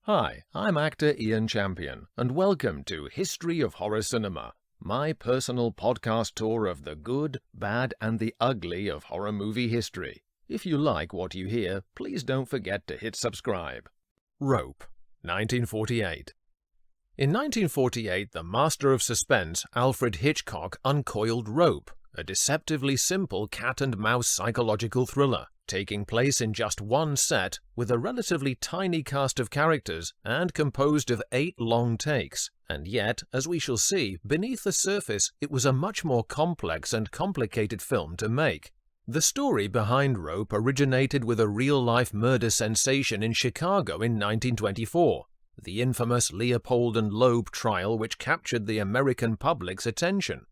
Hi, I'm actor Ian Champion, and welcome to History of Horror Cinema, my personal podcast tour of the good, bad, and the ugly of horror movie history. If you like what you hear, please don't forget to hit subscribe. Rope, 1948. In 1948, the master of suspense, Alfred Hitchcock, uncoiled Rope, a deceptively simple cat-and-mouse psychological thriller, taking place in just one set with a relatively tiny cast of characters and composed of 8 long takes. And yet, as we shall see, beneath the surface it was a much more complex and complicated film to make. The story behind Rope originated with a real-life murder sensation in Chicago in 1924, the infamous Leopold and Lobe trial which captured the American public's attention.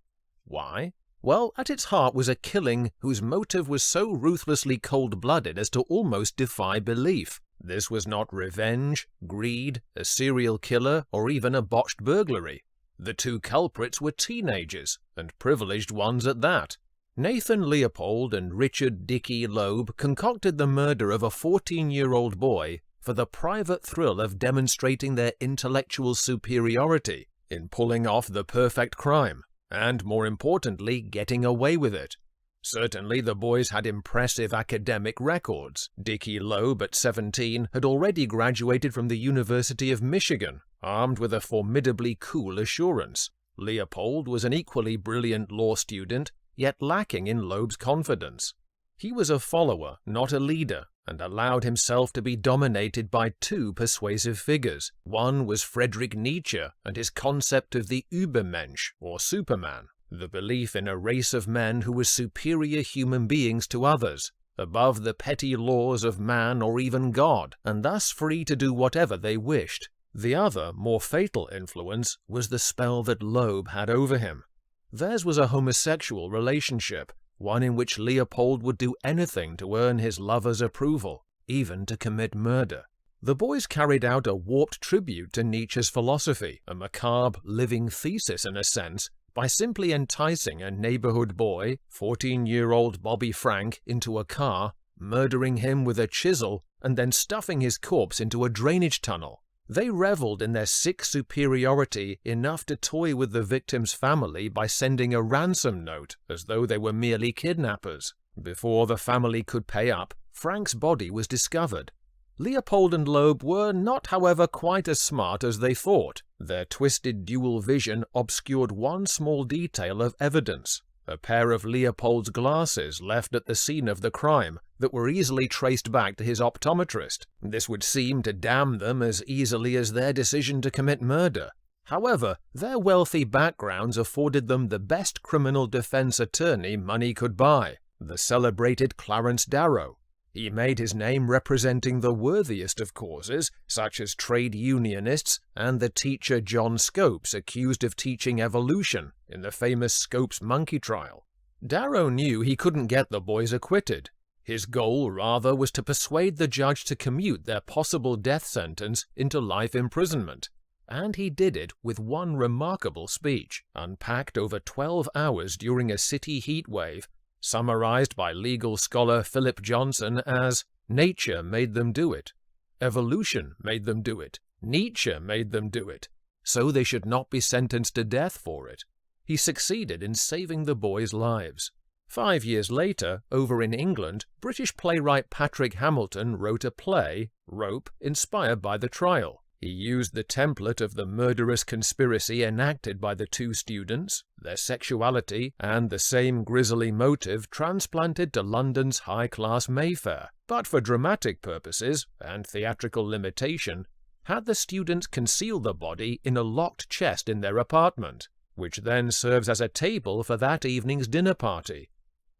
Why? Well, at its heart was a killing whose motive was so ruthlessly cold-blooded as to almost defy belief. This was not revenge, greed, a serial killer, or even a botched burglary. The 2 culprits were teenagers, and privileged ones at that. Nathan Leopold and Richard Dickie Lobe concocted the murder of a 14-year-old boy for the private thrill of demonstrating their intellectual superiority in pulling off the perfect crime. And, more importantly, getting away with it. Certainly the boys had impressive academic records. Dickie Lobe, at 17, had already graduated from the University of Michigan, armed with a formidably cool assurance. Leopold was an equally brilliant law student, yet lacking in Lobe's confidence. He was a follower, not a leader, and allowed himself to be dominated by 2 persuasive figures. One was Frederick Nietzsche and his concept of the Übermensch, or Superman, the belief in a race of men who were superior human beings to others, above the petty laws of man or even God, and thus free to do whatever they wished. The other, more fatal influence was the spell that Lobe had over him. Theirs was a homosexual relationship, one in which Leopold would do anything to earn his lover's approval, even to commit murder. The boys carried out a warped tribute to Nietzsche's philosophy, a macabre living thesis in a sense, by simply enticing a neighborhood boy, 14-year-old Bobby Frank, into a car, murdering him with a chisel, and then stuffing his corpse into a drainage tunnel. They reveled in their sick superiority enough to toy with the victim's family by sending a ransom note as though they were merely kidnappers. Before the family could pay up, Frank's body was discovered. Leopold and Lobe were not, however, quite as smart as they thought. Their twisted dual vision obscured one small detail of evidence: a pair of Leopold's glasses left at the scene of the crime that were easily traced back to his optometrist. This would seem to damn them as easily as their decision to commit murder. However, their wealthy backgrounds afforded them the best criminal defense attorney money could buy, the celebrated Clarence Darrow. He made his name representing the worthiest of causes, such as trade unionists and the teacher John Scopes, accused of teaching evolution in the famous Scopes monkey trial. Darrow knew he couldn't get the boys acquitted. His goal, rather, was to persuade the judge to commute their possible death sentence into life imprisonment. And he did it with one remarkable speech, unpacked over 12 hours during a city heatwave, summarized by legal scholar Philip Johnson as, "Nature made them do it. Evolution made them do it. Nietzsche made them do it. So they should not be sentenced to death for it." He succeeded in saving the boys' lives. 5 years later, over in England, British playwright Patrick Hamilton wrote a play, Rope, inspired by the trial. He used the template of the murderous conspiracy enacted by the 2 students, their sexuality, and the same grisly motive transplanted to London's high-class Mayfair, but for dramatic purposes and theatrical limitation, had the students conceal the body in a locked chest in their apartment, which then serves as a table for that evening's dinner party.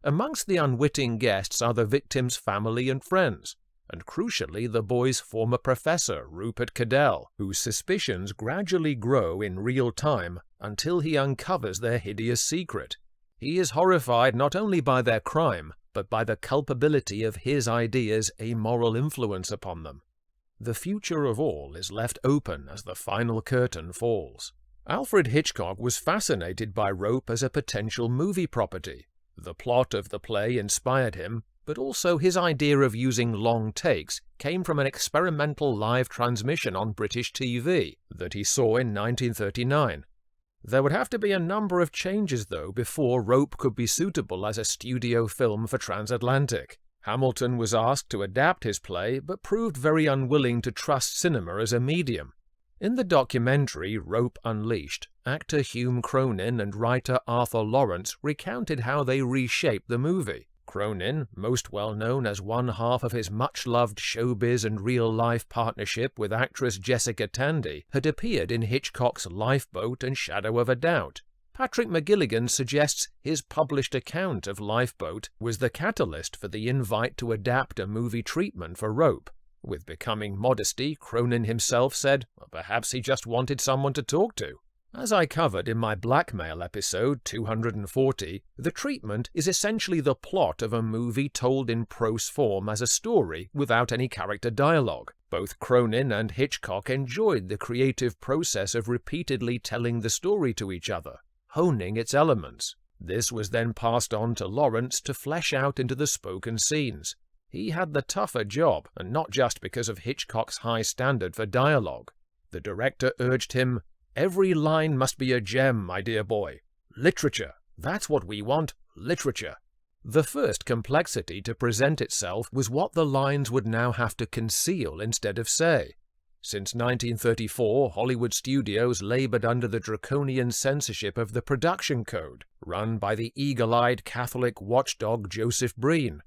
Amongst the unwitting guests are the victim's family and friends, and crucially the boy's former professor, Rupert Cadell, whose suspicions gradually grow in real time until he uncovers their hideous secret. He is horrified not only by their crime, but by the culpability of his ideas' amoral influence upon them. The future of all is left open as the final curtain falls. Alfred Hitchcock was fascinated by Rope as a potential movie property. The plot of the play inspired him, but also his idea of using long takes came from an experimental live transmission on British TV that he saw in 1939. There would have to be a number of changes, though, before Rope could be suitable as a studio film for Transatlantic. Hamilton was asked to adapt his play, but proved very unwilling to trust cinema as a medium. In the documentary Rope Unleashed, actor Hume Cronin and writer Arthur Lawrence recounted how they reshaped the movie. Cronin, most well known as one half of his much-loved showbiz and real-life partnership with actress Jessica Tandy, had appeared in Hitchcock's Lifeboat and Shadow of a Doubt. Patrick McGilligan suggests his published account of Lifeboat was the catalyst for the invite to adapt a movie treatment for Rope. With becoming modesty, Cronin himself said, perhaps he just wanted someone to talk to. As I covered in my blackmail episode 240, the treatment is essentially the plot of a movie told in prose form as a story without any character dialogue. Both Cronin and Hitchcock enjoyed the creative process of repeatedly telling the story to each other, honing its elements. This was then passed on to Lawrence to flesh out into the spoken scenes. He had the tougher job, and not just because of Hitchcock's high standard for dialogue. The director urged him, "Every line must be a gem, my dear boy. Literature. That's what we want. Literature." The first complexity to present itself was what the lines would now have to conceal instead of say. Since 1934, Hollywood studios labored under the draconian censorship of the production code, run by the eagle-eyed Catholic watchdog Joseph Breen.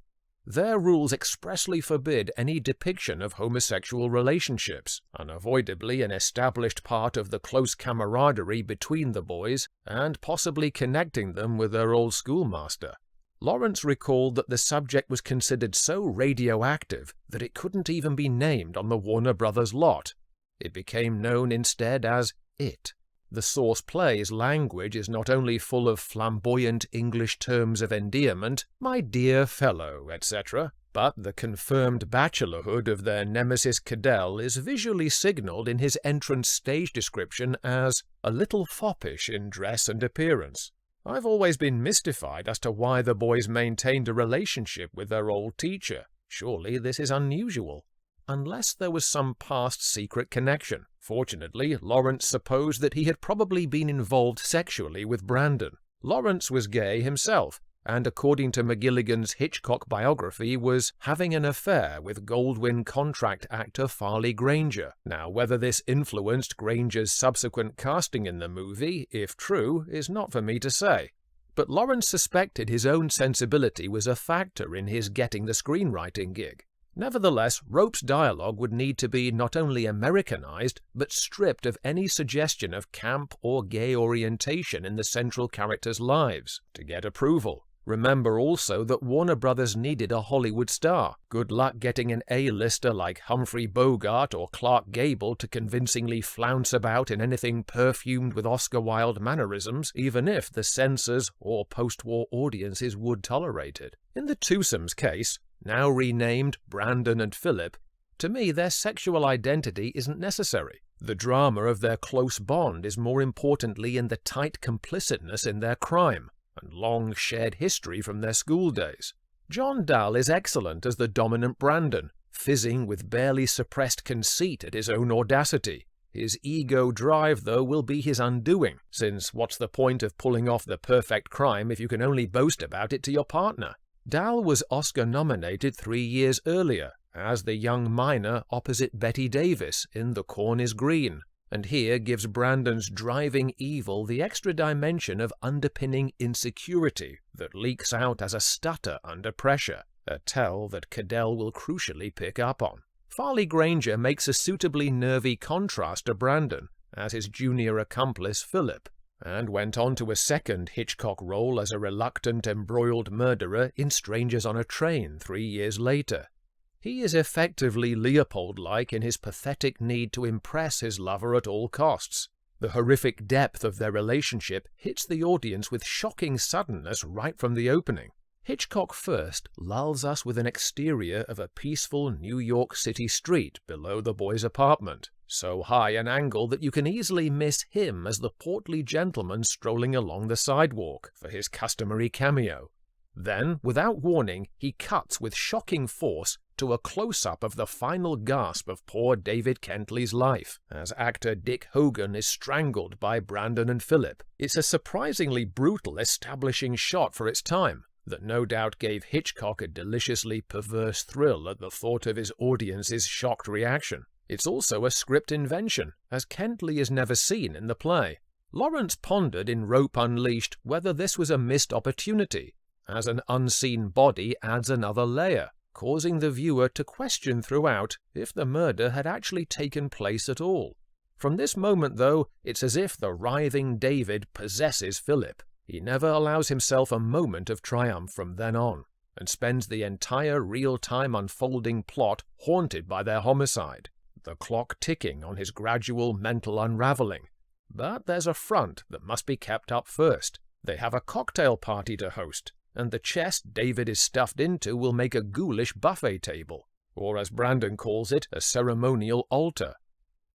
Their rules expressly forbid any depiction of homosexual relationships, unavoidably an established part of the close camaraderie between the boys, and possibly connecting them with their old schoolmaster. Lawrence recalled that the subject was considered so radioactive that it couldn't even be named on the Warner Brothers lot. It became known instead as It. The source play's language is not only full of flamboyant English terms of endearment, my dear fellow, etc., but the confirmed bachelorhood of their nemesis Cadell is visually signalled in his entrance stage description as a little foppish in dress and appearance. I've always been mystified as to why the boys maintained a relationship with their old teacher. Surely this is unusual. Unless there was some past secret connection. Fortunately, Lawrence supposed that he had probably been involved sexually with Brandon. Lawrence was gay himself, and according to McGilligan's Hitchcock biography was having an affair with Goldwyn contract actor Farley Granger. Now, whether this influenced Granger's subsequent casting in the movie, if true, is not for me to say. But Lawrence suspected his own sensibility was a factor in his getting the screenwriting gig. Nevertheless, Rope's dialogue would need to be not only Americanized, but stripped of any suggestion of camp or gay orientation in the central characters' lives to get approval. Remember also that Warner Brothers needed a Hollywood star. Good luck getting an A-lister like Humphrey Bogart or Clark Gable to convincingly flounce about in anything perfumed with Oscar Wilde mannerisms, even if the censors or post-war audiences would tolerate it. In the twosome's case, now renamed Brandon and Philip, to me their sexual identity isn't necessary. The drama of their close bond is more importantly in the tight complicitness in their crime, and long shared history from their school days. John Dall is excellent as the dominant Brandon, fizzing with barely suppressed conceit at his own audacity. His ego drive, though, will be his undoing, since what's the point of pulling off the perfect crime if you can only boast about it to your partner? Dall was Oscar-nominated 3 years earlier as the young miner opposite Bette Davis in The Corn is Green, and here gives Brandon's driving evil the extra dimension of underpinning insecurity that leaks out as a stutter under pressure, a tell that Cadell will crucially pick up on. Farley Granger makes a suitably nervy contrast to Brandon as his junior accomplice Philip, and went on to a second Hitchcock role as a reluctant embroiled murderer in Strangers on a Train 3 years later. He is effectively Leopold-like in his pathetic need to impress his lover at all costs. The horrific depth of their relationship hits the audience with shocking suddenness right from the opening. Hitchcock first lulls us with an exterior of a peaceful New York City street below the boy's apartment, so high an angle that you can easily miss him as the portly gentleman strolling along the sidewalk for his customary cameo. Then, without warning, he cuts with shocking force to a close-up of the final gasp of poor David Kentley's life, as actor Dick Hogan is strangled by Brandon and Philip. It's a surprisingly brutal establishing shot for its time, that no doubt gave Hitchcock a deliciously perverse thrill at the thought of his audience's shocked reaction. It's also a script invention, as Kentley is never seen in the play. Lawrence pondered in Rope Unleashed whether this was a missed opportunity, as an unseen body adds another layer, causing the viewer to question throughout if the murder had actually taken place at all. From this moment, though, it's as if the writhing David possesses Philip. He never allows himself a moment of triumph from then on, and spends the entire real-time unfolding plot haunted by their homicide, the clock ticking on his gradual mental unraveling. But there's a front that must be kept up first. They have a cocktail party to host, and the chest David is stuffed into will make a ghoulish buffet table, or as Brandon calls it, a ceremonial altar.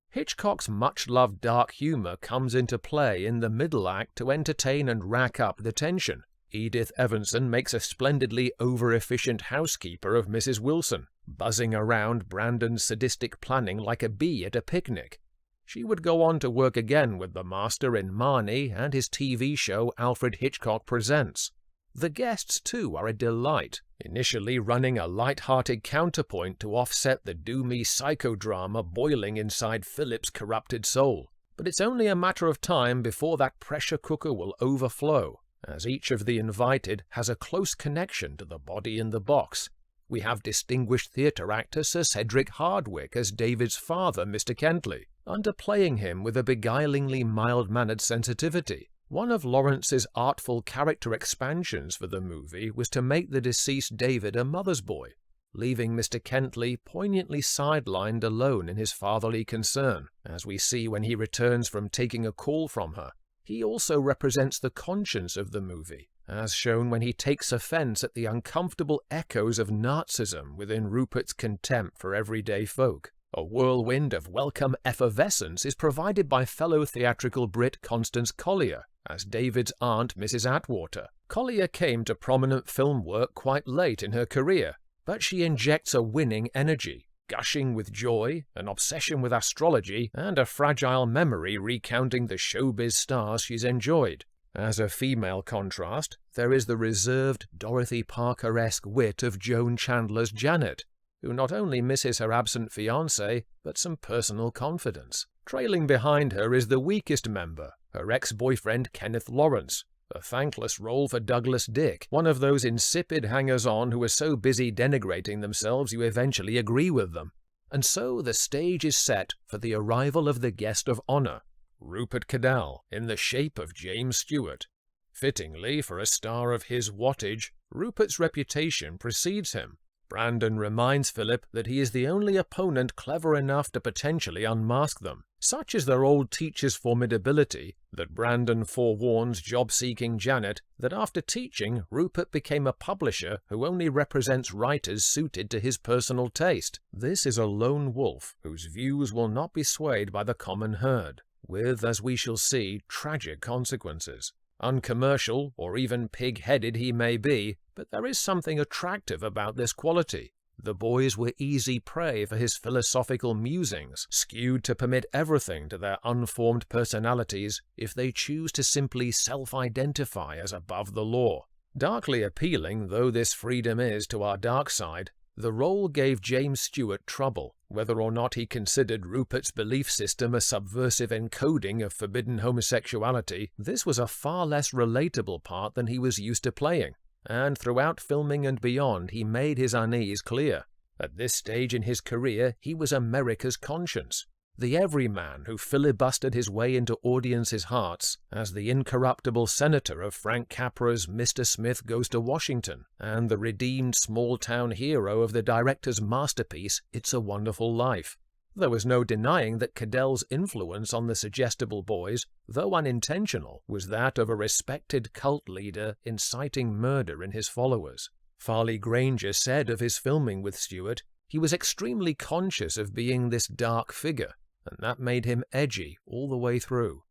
Hitchcock's much-loved dark humor comes into play in the middle act to entertain and rack up the tension. Edith Evanson makes a splendidly over-efficient housekeeper of Mrs. Wilson, buzzing around Brandon's sadistic planning like a bee at a picnic. She would go on to work again with the master in Marnie and his TV show Alfred Hitchcock Presents. The guests, too, are a delight, initially running a light-hearted counterpoint to offset the doomy psychodrama boiling inside Philip's corrupted soul. But it's only a matter of time before that pressure cooker will overflow, as each of the invited has a close connection to the body in the box. We have distinguished theatre actor Sir Cedric Hardwicke as David's father, Mr. Kentley, underplaying him with a beguilingly mild-mannered sensitivity. One of Lawrence's artful character expansions for the movie was to make the deceased David a mother's boy, leaving Mr. Kentley poignantly sidelined alone in his fatherly concern, as we see when he returns from taking a call from her. He also represents the conscience of the movie, as shown when he takes offense at the uncomfortable echoes of Nazism within Rupert's contempt for everyday folk. A whirlwind of welcome effervescence is provided by fellow theatrical Brit Constance Collier as David's aunt Mrs. Atwater. Collier came to prominent film work quite late in her career, but she injects a winning energy, gushing with joy, an obsession with astrology, and a fragile memory recounting the showbiz stars she's enjoyed. As a female contrast, there is the reserved Dorothy Parker-esque wit of Joan Chandler's Janet, who not only misses her absent fiancé, but some personal confidence. Trailing behind her is the weakest member, her ex-boyfriend Kenneth Lawrence, a thankless role for Douglas Dick, one of those insipid hangers-on who are so busy denigrating themselves you eventually agree with them. And so the stage is set for the arrival of the guest of honor, Rupert Cadell, in the shape of James Stewart. Fittingly, for a star of his wattage, Rupert's reputation precedes him. Brandon reminds Philip that he is the only opponent clever enough to potentially unmask them. Such is their old teacher's formidability that Brandon forewarns job-seeking Janet that after teaching, Rupert became a publisher who only represents writers suited to his personal taste. This is a lone wolf whose views will not be swayed by the common herd, with, as we shall see, tragic consequences. Uncommercial, or even pig-headed he may be, but there is something attractive about this quality. The boys were easy prey for his philosophical musings, skewed to permit everything to their unformed personalities if they choose to simply self-identify as above the law. Darkly appealing though this freedom is to our dark side, the role gave James Stewart trouble. Whether or not he considered Rupert's belief system a subversive encoding of forbidden homosexuality, this was a far less relatable part than he was used to playing, and throughout filming and beyond he made his unease clear. At this stage in his career he was America's conscience, the everyman who filibustered his way into audiences' hearts as the incorruptible senator of Frank Capra's Mr. Smith Goes to Washington, and the redeemed small-town hero of the director's masterpiece It's a Wonderful Life. There was no denying that Cadell's influence on the suggestible boys, though unintentional, was that of a respected cult leader inciting murder in his followers. Farley Granger said of his filming with Stewart, he was extremely conscious of being this dark figure, and that made him edgy all the way through.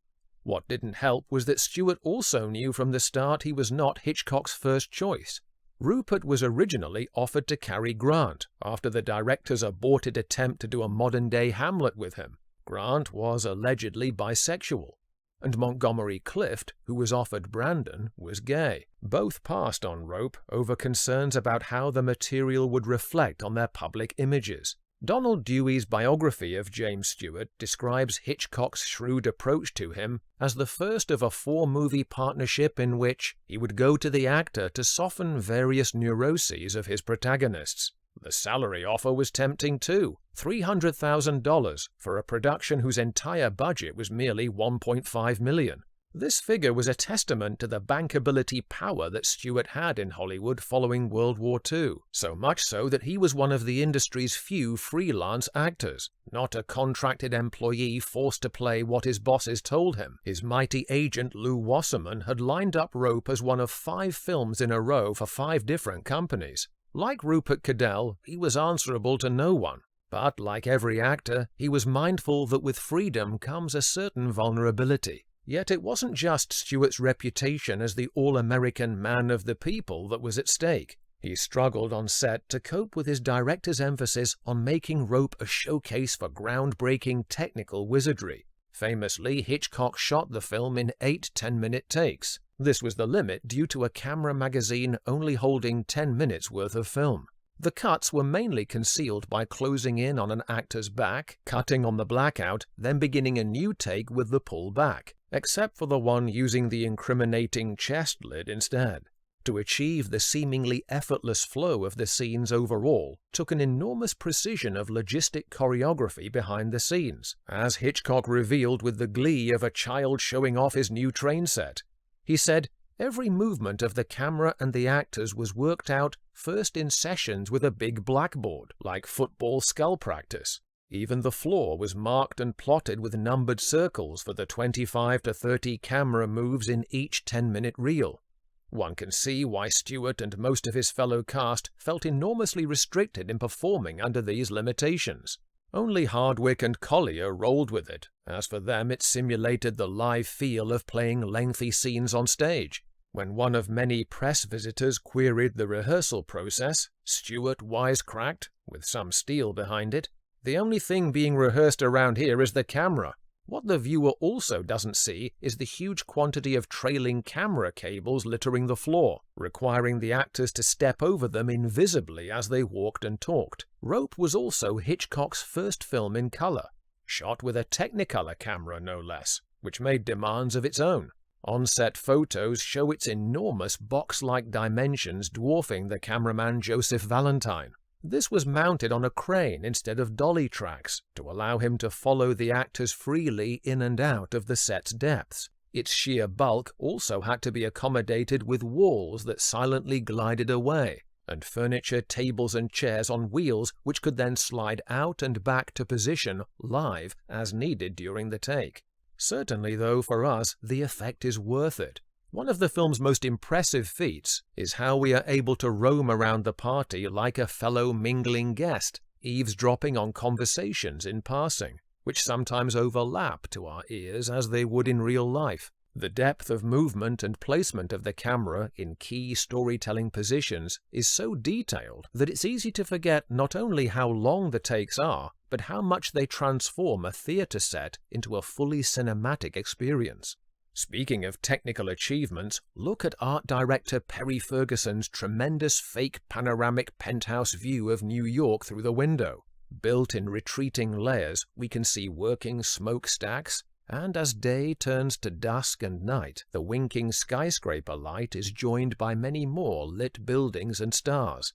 What didn't help was that Stewart also knew from the start he was not Hitchcock's first choice. Rupert was originally offered to Cary Grant after the director's aborted attempt to do a modern-day Hamlet with him. Grant was allegedly bisexual, and Montgomery Clift, who was offered Brandon, was gay. Both passed on Rope over concerns about how the material would reflect on their public images. Donald Dewey's biography of James Stewart describes Hitchcock's shrewd approach to him as the first of a 4-movie partnership in which he would go to the actor to soften various neuroses of his protagonists. The salary offer was tempting too, $300,000 for a production whose entire budget was merely $1.5 million. This figure was a testament to the bankability power that Stewart had in Hollywood following World War II, so much so that he was one of the industry's few freelance actors, not a contracted employee forced to play what his bosses told him. His mighty agent Lew Wasserman had lined up Rope as one of 5 films in a row for 5 different companies. Like Rupert Cadell, he was answerable to no one. But like every actor, he was mindful that with freedom comes a certain vulnerability. Yet it wasn't just Stewart's reputation as the all-American man of the people that was at stake. He struggled on set to cope with his director's emphasis on making Rope a showcase for groundbreaking technical wizardry. Famously, Hitchcock shot the film in 8 10-minute takes. This was the limit due to a camera magazine only holding 10 minutes worth of film. The cuts were mainly concealed by closing in on an actor's back, cutting on the blackout, then beginning a new take with the pull back, except for the one using the incriminating chest lid instead. To achieve the seemingly effortless flow of the scenes overall took an enormous precision of logistic choreography behind the scenes, as Hitchcock revealed with the glee of a child showing off his new train set. He said, "Every movement of the camera and the actors was worked out first in sessions with a big blackboard, like football skull practice. Even the floor was marked and plotted with numbered circles for the 25 to 30 camera moves in each 10-minute reel. One can see why Stewart and most of his fellow cast felt enormously restricted in performing under these limitations. Only Hardwick and Collier rolled with it, as for them it simulated the live feel of playing lengthy scenes on stage. When one of many press visitors queried the rehearsal process, Stewart wisecracked, with some steel behind it, "The only thing being rehearsed around here is the camera. What the viewer also doesn't see is the huge quantity of trailing camera cables littering the floor, requiring the actors to step over them invisibly as they walked and talked." Rope was also Hitchcock's first film in color, shot with a Technicolor camera no less, which made demands of its own. On-set photos show its enormous box-like dimensions dwarfing the cameraman Joseph Valentine. This was mounted on a crane instead of dolly tracks to allow him to follow the actors freely in and out of the set's depths. Its sheer bulk also had to be accommodated with walls that silently glided away, and furniture, tables and chairs on wheels which could then slide out and back to position live as needed during the take. Certainly, though, for us, the effect is worth it. One of the film's most impressive feats is how we are able to roam around the party like a fellow mingling guest, eavesdropping on conversations in passing, which sometimes overlap to our ears as they would in real life. The depth of movement and placement of the camera in key storytelling positions is so detailed that it's easy to forget not only how long the takes are, but how much they transform a theatre set into a fully cinematic experience. Speaking of technical achievements, look at art director Perry Ferguson's tremendous fake panoramic penthouse view of New York through the window. Built in retreating layers, we can see working smokestacks, and as day turns to dusk and night, the winking skyscraper light is joined by many more lit buildings and stars.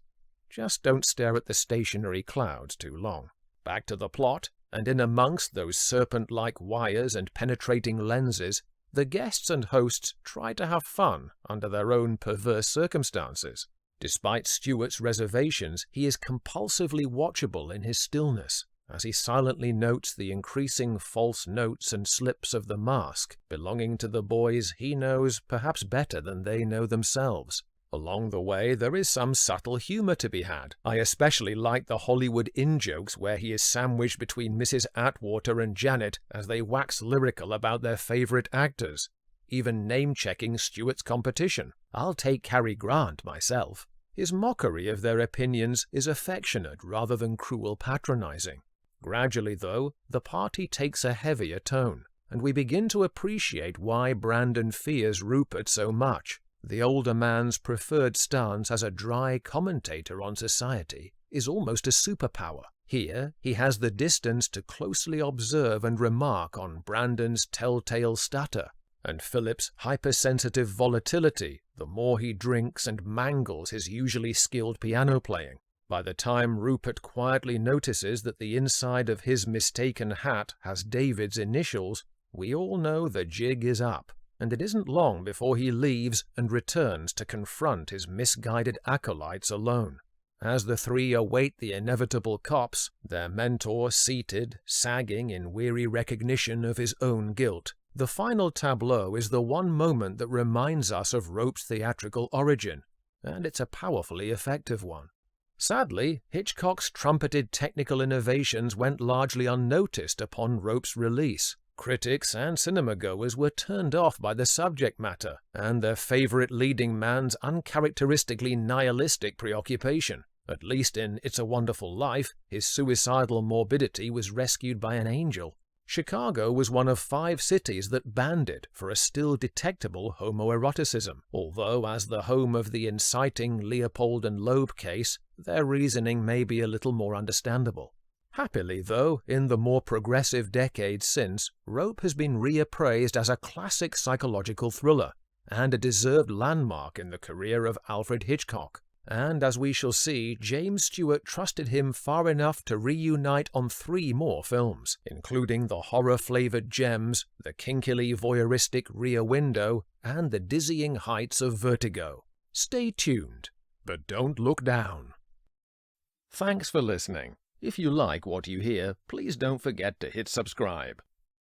Just don't stare at the stationary clouds too long. Back to the plot, and in amongst those serpent-like wires and penetrating lenses, the guests and hosts try to have fun under their own perverse circumstances. Despite Stewart's reservations, he is compulsively watchable in his stillness, as he silently notes the increasing false notes and slips of the mask belonging to the boys he knows perhaps better than they know themselves. Along the way, there is some subtle humor to be had. I especially like the Hollywood in-jokes where he is sandwiched between Mrs. Atwater and Janet as they wax lyrical about their favorite actors, even name-checking Stewart's competition. "I'll take Cary Grant myself." His mockery of their opinions is affectionate rather than cruel patronizing. Gradually, though, the party takes a heavier tone, and we begin to appreciate why Brandon fears Rupert so much. The older man's preferred stance as a dry commentator on society is almost a superpower. Here, he has the distance to closely observe and remark on Brandon's telltale stutter, and Philip's hypersensitive volatility the more he drinks and mangles his usually skilled piano playing. By the time Rupert quietly notices that the inside of his mistaken hat has David's initials, we all know the jig is up, and it isn't long before he leaves and returns to confront his misguided acolytes alone. As the three await the inevitable cops, their mentor seated, sagging in weary recognition of his own guilt, the final tableau is the one moment that reminds us of Rope's theatrical origin, and it's a powerfully effective one. Sadly, Hitchcock's trumpeted technical innovations went largely unnoticed upon Rope's release. Critics and cinema-goers were turned off by the subject matter and their favorite leading man's uncharacteristically nihilistic preoccupation. At least in It's a Wonderful Life, his suicidal morbidity was rescued by an angel. Chicago was one of 5 cities that banned it for a still detectable homoeroticism, although as the home of the inciting Leopold and Lobe case, their reasoning may be a little more understandable. Happily, though, in the more progressive decades since, Rope has been reappraised as a classic psychological thriller, and a deserved landmark in the career of Alfred Hitchcock. And as we shall see, James Stewart trusted him far enough to reunite on 3 more films, including the horror-flavored gems, the kinkily voyeuristic Rear Window, and the dizzying heights of Vertigo. Stay tuned, but don't look down. Thanks for listening. If you like what you hear, please don't forget to hit subscribe.